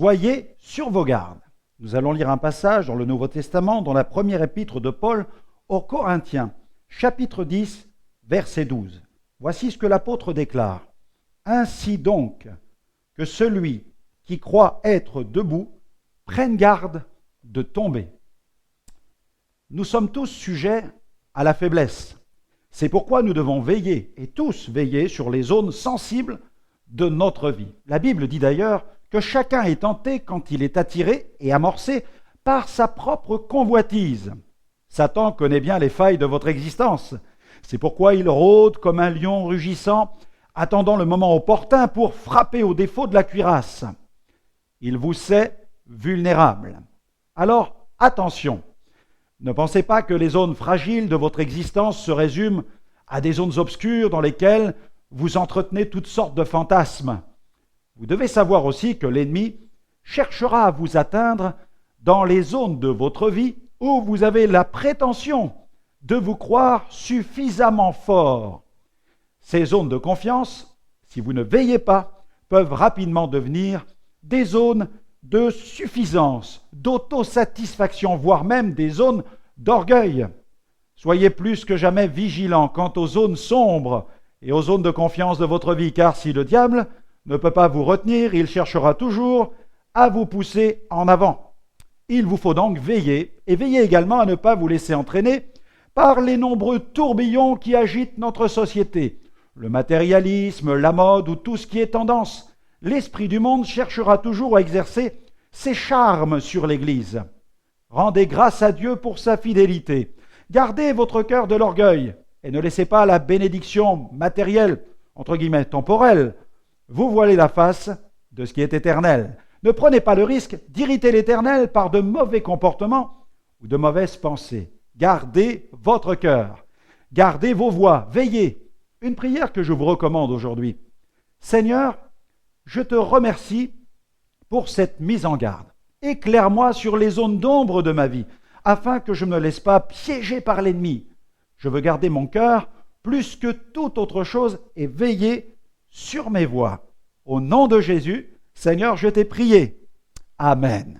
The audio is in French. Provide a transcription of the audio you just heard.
Soyez sur vos gardes. Nous allons lire un passage dans le Nouveau Testament, dans la première épître de Paul aux Corinthiens, chapitre 10, verset 12. Voici ce que l'apôtre déclare. « Ainsi donc, que celui qui croit être debout prenne garde de tomber. » Nous sommes tous sujets à la faiblesse. C'est pourquoi nous devons veiller, et tous veiller, sur les zones sensibles de notre vie. La Bible dit d'ailleurs que chacun est tenté quand il est attiré et amorcé par sa propre convoitise. Satan connaît bien les failles de votre existence. C'est pourquoi il rôde comme un lion rugissant, attendant le moment opportun pour frapper au défaut de la cuirasse. Il vous sait vulnérable. Alors, attention, ne pensez pas que les zones fragiles de votre existence se résument à des zones obscures dans lesquelles vous entretenez toutes sortes de fantasmes. Vous devez savoir aussi que l'ennemi cherchera à vous atteindre dans les zones de votre vie où vous avez la prétention de vous croire suffisamment fort. Ces zones de confiance, si vous ne veillez pas, peuvent rapidement devenir des zones de suffisance, d'autosatisfaction, voire même des zones d'orgueil. Soyez plus que jamais vigilants quant aux zones sombres et aux zones de confiance de votre vie, car si le diable ne peut pas vous retenir, il cherchera toujours à vous pousser en avant. Il vous faut donc veiller, et veiller également à ne pas vous laisser entraîner par les nombreux tourbillons qui agitent notre société. Le matérialisme, la mode ou tout ce qui est tendance. L'esprit du monde cherchera toujours à exercer ses charmes sur l'Église. Rendez grâce à Dieu pour sa fidélité. Gardez votre cœur de l'orgueil et ne laissez pas la bénédiction matérielle, entre guillemets temporelle, vous voiler la face de ce qui est éternel. Ne prenez pas le risque d'irriter l'Éternel par de mauvais comportements ou de mauvaises pensées. Gardez votre cœur, gardez vos voies, veillez. Une prière que je vous recommande aujourd'hui. Seigneur, je te remercie pour cette mise en garde. Éclaire-moi sur les zones d'ombre de ma vie, afin que je ne me laisse pas piéger par l'ennemi. Je veux garder mon cœur plus que toute autre chose et veiller sur mes voies. Au nom de Jésus, Seigneur, je t'ai prié. Amen.